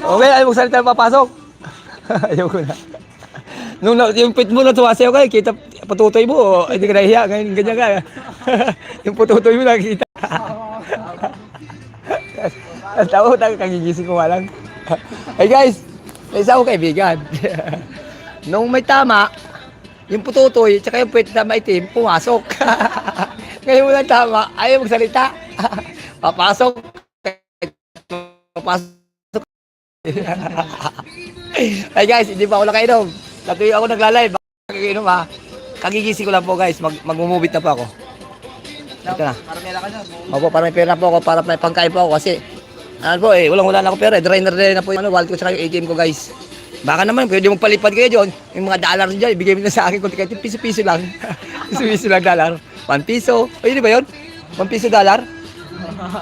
Okay, ayaw mong salita papasok. Ayaw ko na. Nung yung pit mo na sumasayaw kayo, kita patutoy mo, hindi ka nahiya, ngayon ganyan ka. Yung patutoy mo nakikita. Tawo, kagigising ko lang. Hey guys, may isa akong kaibigan. Nung may tama, yung pututoy, tsaka yung pwede na maitim, pumasok. Ngayon mo lang tama, ayaw magsalita. Papasok. Papasok. Hey guys, hindi pa ako nakainom. Natuloy ako nagla-live. Kagiinom ha. Kagigising ko lang po guys, mag-mumubit na po ako. Ito na. Para may ka na. Opo, para may pera po ako, para may pangkain po ako kasi ano po wala na ako pera. Drainer na po yung wallet ko tsaka yung ATM ko guys. Baka naman, pwede magpalipad kayo dyan. Yung mga dollar dyan, ibigay mo na sa akin kung kahit piso-piso lang. Piso-piso lang dollar. 1 piso. O yun ba yun? 1 piso dollar?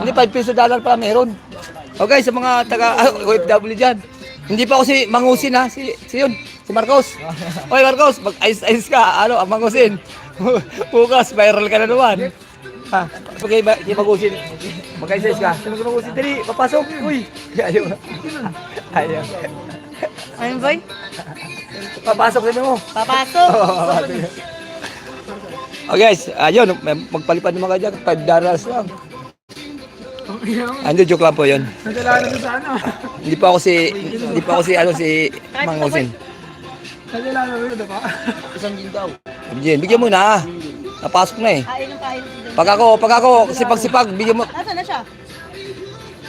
Hindi, 5 piso dollar pa meron. O guys, sa mga OFW dyan. Hindi pa ako si Mangusin ha. Si yun. Si Marcos. Oy Marcos, mag-ayos ka. Ano, ang Mangusin. Bukas, viral ka na naman. Ha, pagkay Mangusin. Mag-ayos ka. Si Mangusin, dali, papasok. Uy. Ayaw. Ayaw. Ayun, boy? Papasok din mo. Papasok! Oh guys, ayun, magpalipad naman kayo dyan, $5 lang. Hindi, joke lang po yun. Nadala na sa ano. Hindi pa ako si Mangusin. Nadala na rin, diba? Isang gin daw. Bigyan mo na. Napasok na eh. Kain ng kain. Pag ako sipag-sipag, bigyan mo. Nasaan na siya?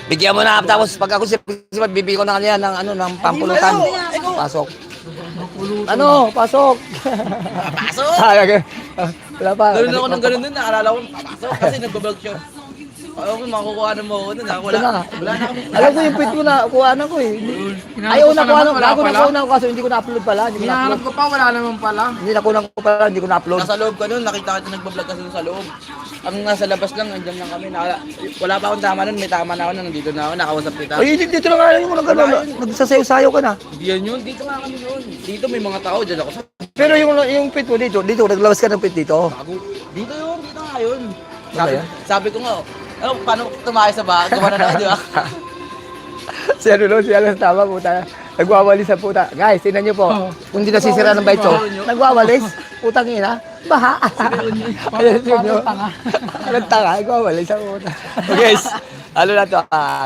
Bigyan mo na, tapos pag ako sipag, bibigyan ko na kanya ng pampulutan. Pasok. Ano? Pasok. Pasok! Wala pa. Ganun ako ng ganun nun, naalala ko, papasok kasi nagbablog siya. Ayaw ko, makukuha na mo ako nun, wala na kami. Alam ko yung pit ko na, kuha ko eh. Ayaw na kuha na, gago na kuha ko kaso hindi ko na-upload pala. Hinahanap ko pa, wala naman pala. Hindi na kuha ko pala, hindi ko na-upload. Nasa loob ka nun, nakita kita nagbablog kasi sa loob. Ang nasa labas lang, andyan lang kami. Wala pa akong tama nun, may tama na ako na nandito na ako, nakausap kita. Ay, dito lang nga yung mga gano'n, nagsasayaw-sayaw ka na. Hindi yan yun, dito nga kami yun. Dito may mga tao, dyan ako sa... Pero yung pit mo dito, naglabas ka ng pit dito. Dito yun, dito nga yun. Ano yan? Sabi ko nga, ano, paano tumakay sa bahay? Gawa na di ba? Si Alan tama puta. Nagwawalis sa puta. Guys, tingnan niyo po. Kung hindi nasisira ng bike ko, nagwawalis. Putang ina. Baha. Ayan niyo. Anong tanga? Nagwawalis sa puta. So guys, ano na to,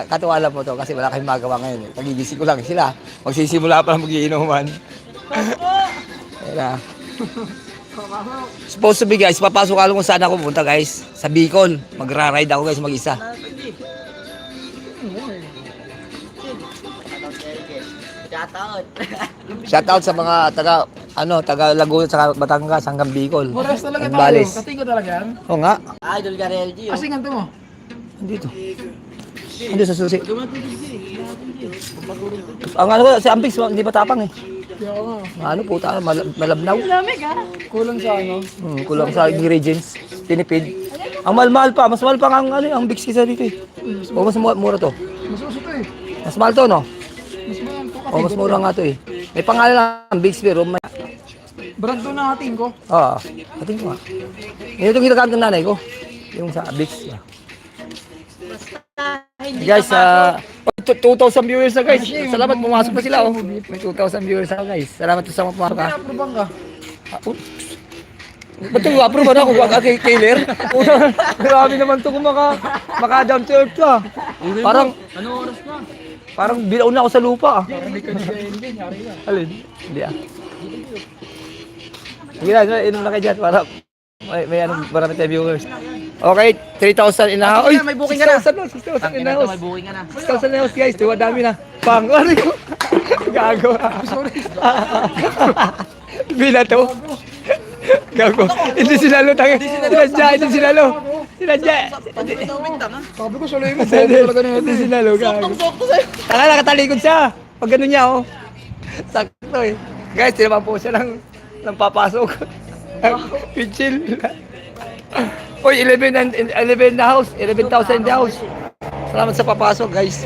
katuwa lang po to kasi wala kayong magawa ngayon. Pagigising ko lang sila. Magsisimula pa lang magiinuman. Ayan na. Supposed to be guys, papasok alam kung saan ako pupunta guys. Sa Bicol. Magra-ride ako guys mag-isa. Shoutout sa mga taga Laguna sa Batangas hanggang Bicol. Moras talaga tayo. Nagbalis. Kating ko talaga yan. Oo nga. Idol ka LG. Kasi ganito mo. Andito. Andito sa susi. Ang ano ko, si Ampix, hindi pa tapang eh. Oo. Ano puta, malabnaw. Lamig ha? Kulang sa ano. Kulang sa ingredients. Tinipid. Ang mahal pa. Mas mahal pa nga ang Bix kisa dito eh. O mas mura to. Mas uso to eh. Mas mahal to no? Mas mahal to O mas mura nga to eh. May pangalan lang Bix pero may... Brand to na ating ko. Oo. Atin ko nga. Ngayon itong ginagamit ng nanay ko. Yung sa Bix. Guys, 2,000 viewers na guys. Salamat, pumasok pa sila oh. May 2,000 viewers na guys. Salamat sa mga pumasok ha. Approve ka. Ba't yung approve na ako kay Kailer? Grabe naman to kung maka-down to earth ka. Parang, Ano oras na? parang bilaw na ako sa lupa ah. Hindi ka nag-ending, yari ka. Alin? Hindi ah. Sige na, inom na kayo dyan para may marami tayo viewers. Okay, 3,000 in a house. May booking ka na. 6,000 na, 6,000 in a house. May booking ka na. 6,000 in a house guys, diwa dami na. Pang, ano ko? Gago. Sorry. Binato. Gago. Hindi sinalo tayo. Hindi sinalo. Sinadya. Sabi ko, saloy mo. Talaga na Hindi sinalo. Gago. Taka nakatalikod siya. Pag gano'n niya oh. Sakto eh. Guys, tinaman po siya ng papasok. Pichil. Uy, 11 na house. 11,000 in the house. Salamat sa papasok, guys.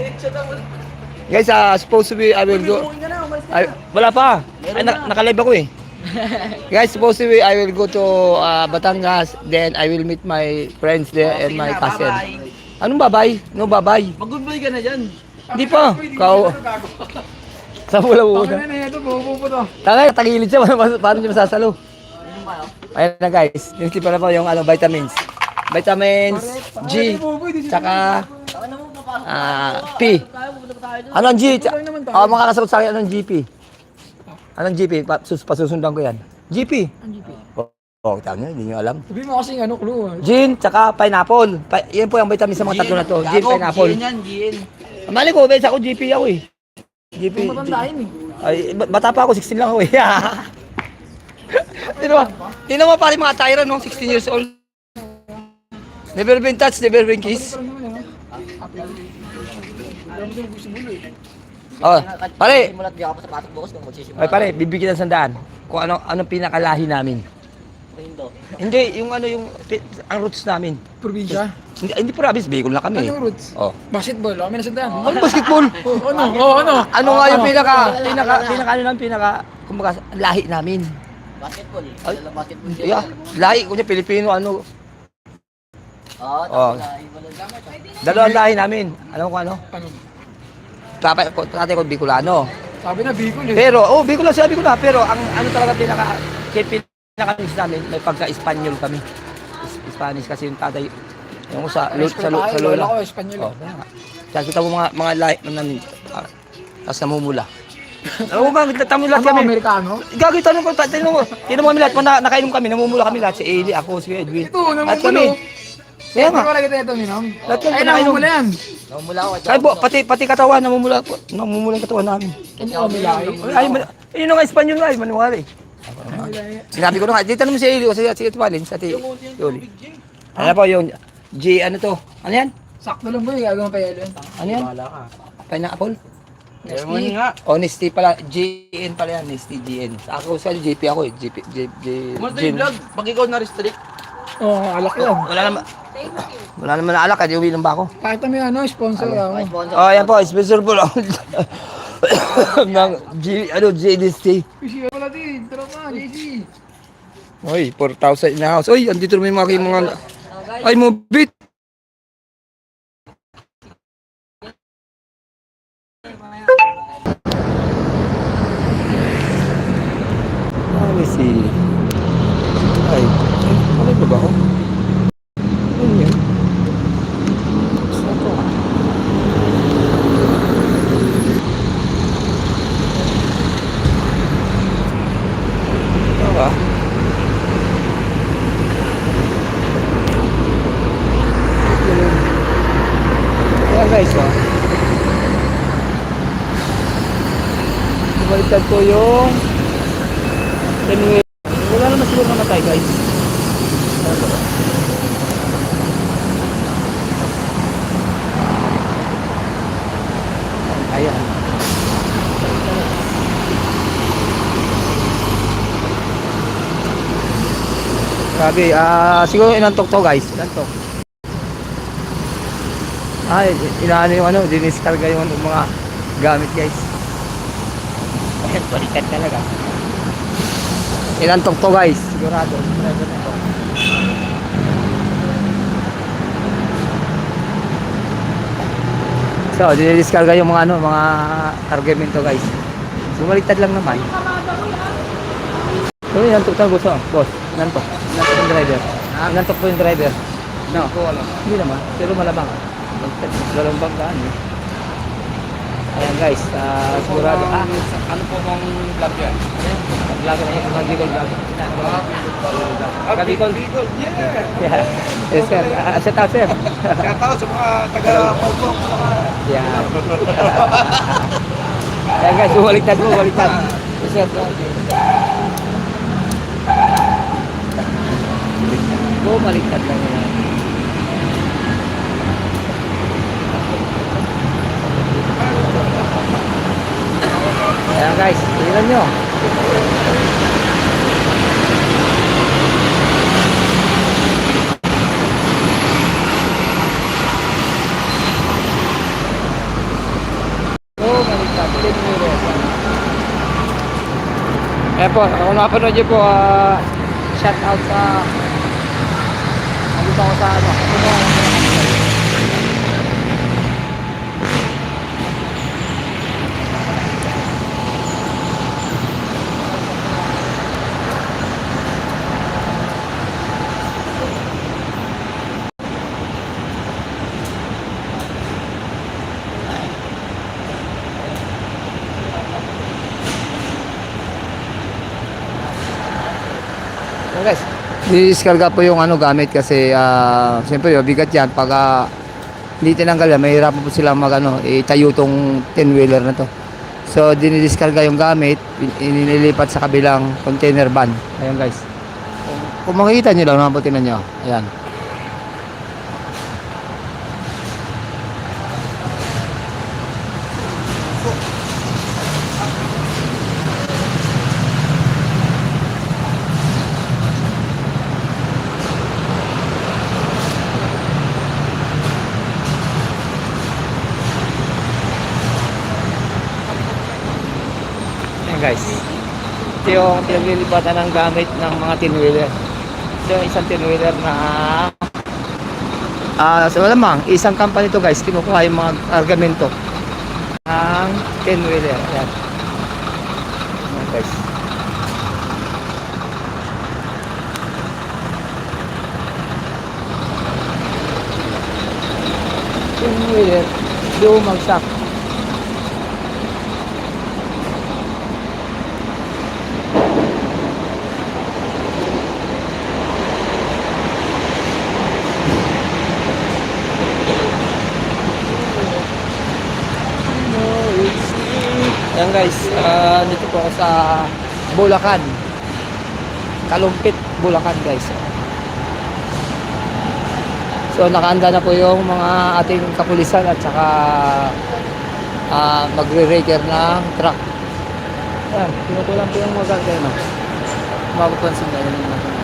Guys, supposed to be, I will go. Wala pa. Ay, nakalive ako eh. Guys, supposed to be, I will go to Batangas. Then, I will meet my friends there and my cousin. Anong babay? No babay. Mag-goodbye ka na dyan. Hindi pa. Sa mula muna. Ito, bububo to. Tangay, tagilid siya. Paano niya masasalo? Ayan na guys. Yung pa na po yung vitamins. Vitamins G. Tsaka P. Ano ang G? Makakasagot sa akin anong GP? Anong GP? Pasusundan ko yan. GP. Tama nyo, hindi nyo alam. Sabihin mo kasing ano, clue. Gin, tsaka pineapple. Yan po yung vitamins sa mga tatlo na to. Gin, pineapple. Gin yan, gin. Mali ko, bes ako GP ako eh. GP. Matandahin eh. Ay, bata pa ako, 16 lang ako eh. Tino mo pare mga Tyra no, 16 years old. Never been touched, never been kissed. Oh, pare. Simulat di ako sa patok bukas kung magsisimula. Ay pare, bibigyan ng sandaan. Kung anong pinakalahi namin. Hindo. Hindi, yung ang roots namin. Probinsya. Hindi province, Bicol na kami. Anong roots? Oh. Basketball. Kami nasundan. Ano basketball? Ano? Ano nga yung pinaka kumbaga lahi namin. Basketball eh. Ay. Dala basketball. Yeah, lahi kunya Pilipino ano. Oo, Oh. Dalawang lahi namin. Alam mo kung ano? Ano? Tatay ko Bicolano. Sabi na Bicol eh. Pero Bicol lang sabi ko na, pero ang ano talaga pinaka-mix namin, may pagka-Espanyol kami. Spanish kasi yung tatay yung sa Lola lola. ko, Espanyol. Oh. Kaya kita mo mga lahi namin. Tapos namumula. Alam mo ba, nagtatamo lahat Ano, kami. Amerikano? Gagawin tanong ko, tinong mo. Tinong mo kami lahat, nakainom kami, namumula kami lahat. Si Eli, ako, si Edwin. Ito, Lahat namumulo. kami. Kaya nga. Hindi ko nakita ito, Ninong. Lahat kami Ay, nakainom. namumula yan. Namumula ako. Kahit po, pati katawan, namumula yung katawan namin. Ay, yun nga, Espanyol nga, manuwari. Sinabi ko na nga, dito naman si Eli, kasi si Tumalin, sa Eli. Ano po yung G, ano to? Ano yan? Sakto lang po yung gagawin pa yelo. Ano yan? Pineapple? Ewan nga. Honesty pala, GN pala yan, honesty, GN. Ako sa JP ako eh, Kumanta yung vlog. Pag ikaw na-restrict. Oo, alak yan. Wala naman na alak, hindi uminom ba ako? Kahit may ano, sponsor ako. Oh, yan po, sponsor po lang. ng GNST. Pisi pala din. Tara ka, JC. Oy, 4,000 in the house. Oy, andito naman yung mga ay, Mobit. Let me see. Ay, ano ba ako? Ano yan? Saan to? Ano ba? Ayan guys, oh. Baliktad ko yung anyway, wala naman siguro namatay guys. Ayan. Grabe, siguro inantok to guys. Inantok. Ay, inaano yung ano, diniskarga yung mga gamit guys. Ayan, baliktad talaga. Inantok to guys, sigurado. Sigurado na to. So, dinidiskarga yung mga ano, mga argumento guys. Sumaliktad lang naman. So, inantok to gusto, boss. Inantok. Inantok yung driver. Inantok po yung driver. No. Hindi naman, pero malamang. Malamang ka, ano. Ayan guys, sigurado. Ano po bang vlog yan? Vlog na yung Bicol vlog. Bicol. Yeah. Yes sir. Shout out sir. Shout out sa mga taga-Pogok. Yeah. Ayan guys, bumaliktad mo, baliktad. Yes sir. Bumaliktad lang yan. Ayan guys, tingnan nyo. Oh, baliktad. Ayan po, kung napanood nyo po, shout out sa nandito ako sa ano, guys, diskarga po yung ano gamit kasi siyempre bigat yan pag hindi tinanggal yan, mahirapan po sila mag itayo tong 10-wheeler na to. So dinidiskarga yung gamit, inilipat sa kabilang container van. Ayan guys. Kung makikita nyo lang, naman po tingnan nyo. Ayan. Ayan guys. Ito yung pinaglilipatan ng gamit ng mga tin-wheeler. Ito yung isang tin-wheeler na so malamang isang company to guys, kinukuha yung mga argamento ng tin-wheeler. Ayan. Ayan guys. Tin-wheeler, lumagsak. Ayan guys, dito po ako sa Bulacan. Kalumpit, Bulacan guys. So nakaanda na po yung mga ating kapulisan at saka magre-raker ng truck. Ayan, pinukulang po yung mga ganyan, no? Mapapansin na yun natin.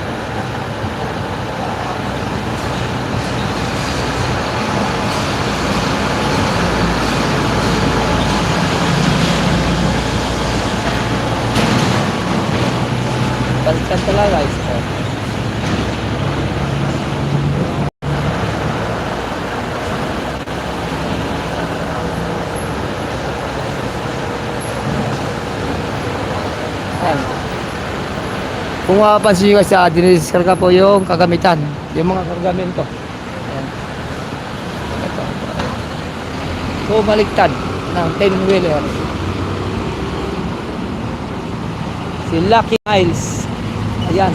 Balikan talaga guys. Ayan. Kung mapapansin nyo guys, dinidiskarga po yung kagamitan, yung mga kargamento. Ayan. Ito. So baliktad ng 10-wheeler. Si Lucky Miles. Ayan.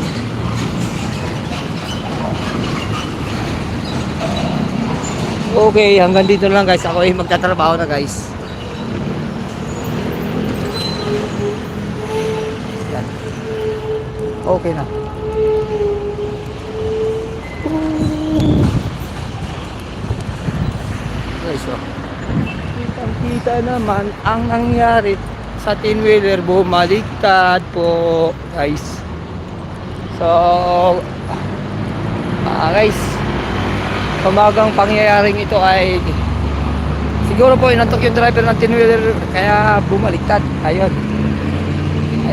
Okay, hanggang dito lang guys. Ako ay magtatrabaho na guys. Ayan. Okay na. Guys, so kita naman ang nangyari sa 10-wheeler, bumaliktad po guys. So guys, kamagang pangyayaring ito ay siguro po inantok yung driver ng 10-wheeler kaya bumaliktad. Ayun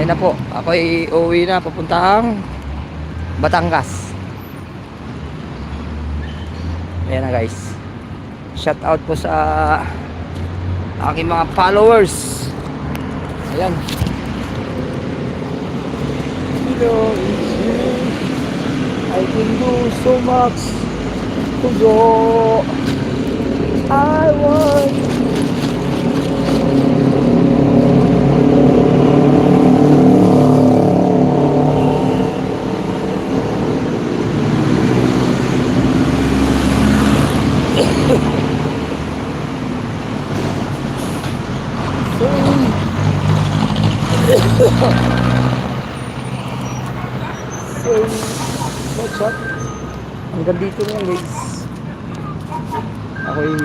na po, ako ay uuwi na papuntang Batangas. Ayan na guys, shout out po sa aking mga followers. Ayan. Hello, I can do so much to go. I want. So, what's up? Hanggang dito na guys. Ako'y